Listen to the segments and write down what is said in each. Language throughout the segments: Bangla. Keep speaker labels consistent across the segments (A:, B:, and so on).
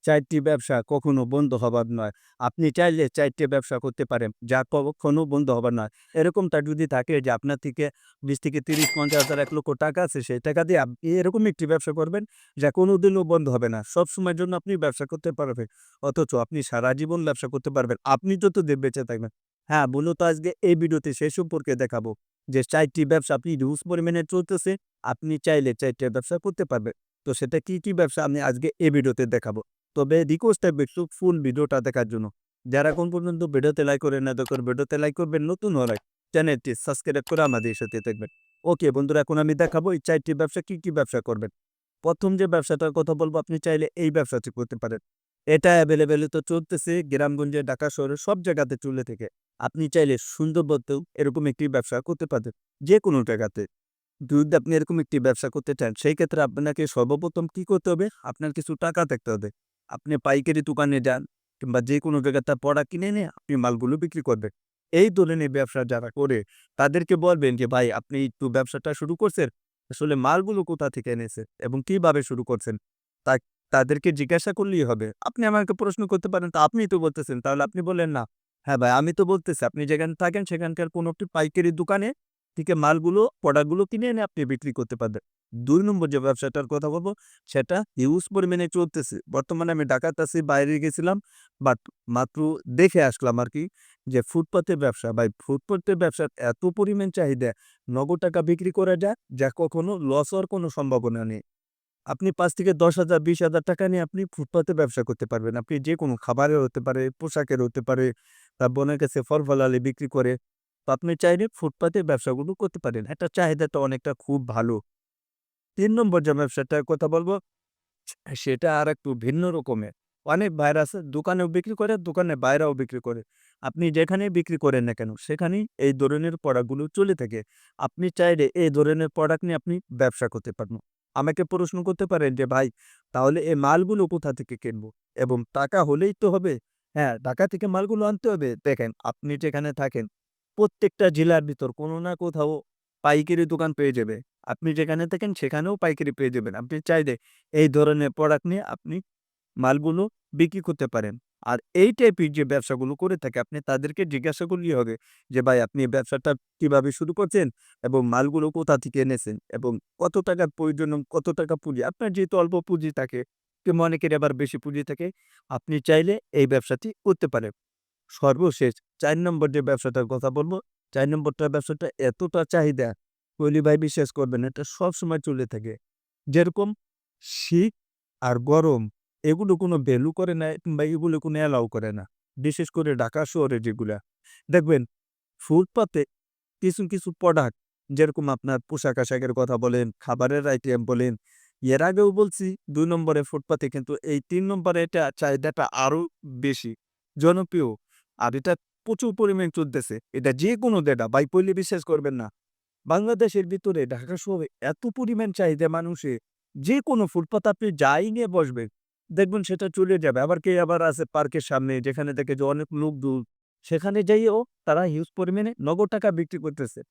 A: 4টি ব্যবসা কখনো বন্ধ হবার নয়। আপনি চাইলে 4টে ব্যবসা করতে পারেন, যা কখনো বন্ধ হবার নয়। এরকমটা যদি থাকে যে আপনার থেকে ২০ থেকে ৩০, ৫০,০০০, ৳১,০০,০০০ টাকা আছে, সেই টাকা দিয়ে আপনি এরকম একটি ব্যবসা করবেন, যা কোনোদিনও বন্ধ হবে না। সবসময়ের জন্য আপনি ব্যবসা করতে পারবেন। অথচ আপনি সারা জীবন ব্যবসা করতে পারবেন। আপনি যতদিন বেঁচে থাকবেন। হ্যাঁ, মূলত আজকে এই ভিডিওতে সে সম্পর্কে দেখাবো যে ৪টি ব্যবসা আপনি হিউজ পরিমাণে চলতেছে, আপনি চাইলে ৪টে ব্যবসা করতে পারবেন। তো সেটা কি ব্যবসা আমি আজকে এই ভিডিওতে দেখাবো। তবে রিকোয়েস্ট থাকবে একটু ফুল ভিডিওটা দেখার জন্য। যারা এখন পর্যন্ত ভিডিওতে লাইক করেন না, দয়া করে ভিডিওতে লাইক করবেন। নতুন হলে চ্যানেলটি সাবস্ক্রাইব করে আমাদের সাথে থাকবেন। ওকে বন্ধুরা, এখন আমি দেখাবো এই ৪টি ব্যবসা কি ব্যবসা করবেন। ১ম যে ব্যবসাটার কথা বলবো, আপনি চাইলে এই ব্যবসাটি করতে পারেন। এটা এভেইলেবল তো চলতেছে গ্রামগঞ্জে, ঢাকা শহরে সব জায়গাতে চলে থাকে। আপনি চাইলে সুন্দরবনেও এরকম একটি ব্যবসা করতে পারেন। যেকোনো জায়গাতে। যদি আপনি এরকম একটি ব্যবসা করতে চান, সেই ক্ষেত্রে আপনাকে সর্বপ্রথম কি করতে হবে? আপনার কিছু টাকা থাকতে হবে। আপনি পাইকারি দোকানে যান কিংবা যেকোনো জায়গাতে প্রোডাক্ট কিনে এনে আপনি মালগুলো বিক্রি করবেন। এই ধরনের ব্যবসা যারা করে তাদেরকে বলবেন যে, "ভাই, আপনি একটু ব্যবসাটা শুরু করছেন। আসলে মালগুলো কোথা থেকে এনেছেন এবং কিভাবে শুরু করছেন?" তা তাদেরকে জিজ্ঞাসা করলেই হবে। আপনি আমাকে প্রশ্ন করতে পারেন, "তো আপনিই তো বলতেছেন।" তাহলে আপনি বললেন, "না, হ্যাঁ ভাই, আমি তো বলতেছি আপনি যেখানে থাকেন সেখানকার কোনো একটি পাইকারি দোকানে থেকে মালগুলো, প্রোডাক্টগুলো কিনে এনে আপনি বিক্রি করতে পারবেন।" ২ নম্বর যে ব্যবসাটার কথা বলব, সেটা হিউজ পরিমাণে চলতেছে। বর্তমানে আমি ঢাকাতে আছি, বাইরে গেছিলাম। বাট মাত্র দেখে আসলাম আরকি যে ফুটপাতের ব্যবসা। ভাই, ফুটপাতের ব্যবসার এত পরিমাণ চাহিদা, নগদ টাকা বিক্রি করা যায়, যা কখনো লস হওয়ার কোনো সম্ভাবনা নেই। আপনি ৫ থেকে ১০,০০০, ২০,০০০ টাকা নিয়ে আপনি ফুটপাতে ব্যবসা করতে পারবেন। আপনি যেকোনো খাবারের হতে পারে, পোশাকের হতে পারে, তার বোনের কাছে ফলফলালি বিক্রি করে। তো আপনি চাইলে ফুটপাতে ব্যবসাগুলো করতে পারেন। এটার চাহিদাটা অনেকটা খুব ভালো। ৩ নম্বর যে ব্যবসাটার কথা বলব, সেটা আরেকটু ভিন্ন রকমের। অনেক ভাইরা আছে দোকানেও বিক্রি করে, দোকানের বাইরেও বিক্রি করে। আপনি যেখানেই বিক্রি করেন না কেন, সেখানেই এই ধরনের প্রোডাক্টগুলো চলে থাকে। আপনি চাইলে এই ধরনের প্রোডাক্ট নিয়ে আপনি ব্যবসা করতে পারবেন। আমাকে প্রশ্ন করতে পারেন যে, "ভাই, তাহলে এই মালগুলো কোথা থেকে কিনবো? এবং টাকা হলেই তো হবে?" হ্যাঁ, ঢাকা থেকে মালগুলো আনতে হবে। দেখেন, আপনি যেখানে থাকেন, প্রত্যেকটা জেলার ভিতর কোনো না কোথাও পাইকারি দোকান পেয়ে যাবে। আপনি যেখানে থাকেন সেখানেও পাইকারি পেয়ে যাবেন। আপনি চাইলে এই ধরনের প্রোডাক্ট নিয়ে আপনি মালগুলো বিক্রি করতে পারেন। আর এই টাইপের যে ব্যবসাগুলো করে থাকে, আপনি তাদেরকে জিজ্ঞাসা করলেই হবে যে, "ভাই, আপনি এই ব্যবসাটা কিভাবে শুরু করছেন এবং মালগুলো কোথা থেকে এনেছেন এবং কত টাকার প্রয়োজন এবং কত টাকা পুঁজি?" আপনার যেহেতু অল্প পুঁজি থাকে কিংবা অনেকের আবার বেশি পুঁজি থাকে, আপনি চাইলে এই ব্যবসাটি করতে পারেন। সর্বশেষ ৪ নম্বর যে ব্যবসাটার কথা বলব, ৪ নম্বরটার ব্যবসাটা এতটা চাহিদা, কইলে ভাই বিশ্বাস করবেন না, এটা সবসময় চলে থাকে। যেরকম শীত আর গরম, এগুলো কোনো ভ্যালু করে না কিংবা এগুলো কোনো অ্যালাও করে না। বিশেষ করে ঢাকা শহরে যেগুলা। দেখবেন ফুটপাতে কিছু প্রোডাক্ট, যেরকম আপনার পোশাক-আশাকের কথা বলেন, খাবারের আইটেম বলেন, এর আগেও বলছি ২ নম্বরে ফুটপাতে, কিন্তু এই ৩ নম্বরে এটা চাহিদাটা আরো বেশি জনপ্রিয়। আর এটা প্রচুর পরিমাণ চলতেছে। এটা যেকোনো জায়গা, ভাই কইলে বিশ্বাস করবেন না। বাংলাদেশের ভিতরে ঢাকা শহরে এত পরিমাণ চাহিদা মানুষের, যেকোনো ফুটপাত আপনি যাই নিয়ে বসবেন, দেখবেন সেটা চলে যাবে। আবার আছে পার্কের সামনে, যেখানে দেখে যে অনেক লোকজন, সেখানে যাইয়েও তারা হিউজ পরিমাণে নগদ টাকা বিক্রি করতেছে।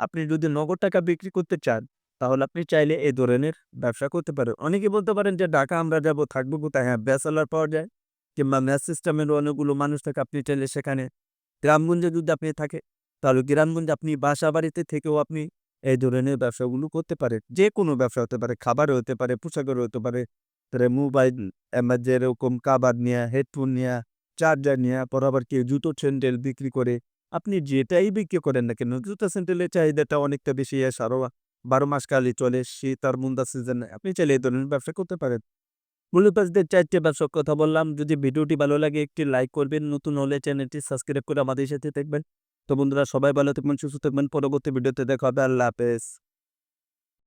A: আপনি যদি নগদ টাকা বিক্রি করতে চান, তাহলে আপনি চাইলে এ ধরনের ব্যবসা করতে পারেন। অনেকে বলতে পারেন যে, "ঢাকা আমরা যাবো, থাকবো কোথায়?" হ্যাঁ, ব্যাচেলর পাওয়া যায় কিংবা মেস সিস্টেমের অনেকগুলো মানুষ থাকে, আপনি চাইলে সেখানে। গ্রামগঞ্জে যদি আপনি থাকেন, তাহলে গ্রামগঞ্জে আপনি বাসাবাড়িতে থেকেও আপনি এই ধরনের ব্যবসাগুলো করতে পারেন। যেকোনো ব্যবসা হতে পারে, খাবারও হতে পারে, পোশাকেরও হতে পারে, তারপরে মোবাইল, যেরকম কাভার নেয়া, হেডফোন নেয়া, চার্জার নেয়া, পরে আবার কেউ জুতো স্যান্ডেল বিক্রি করে। আপনি যেটাই বিক্রি করেন না কেন, জুতা স্যান্ডেলের চাহিদাটা অনেকটা বেশি, আরো ১২ মাস কালই চলে, শীত আর মুন্দা সিজনে। আপনি চাইলে এই ধরনের ব্যবসা করতে পারেন। মূলত আজকে ৪ টে ব্যবসার কথা বললাম। যদি ভিডিওটি ভালো লাগে একটি লাইক করবেন। নতুন হলে চ্যানেলটি সাবস্ক্রাইব করে আমাদের সাথে থাকবেন। তো বন্ধুরা, সবাই ভালো থাকবেন, সুস্থ থাকবেন। পরবর্তী ভিডিওতে দেখা হবে। আল্লাহ হাফেজ।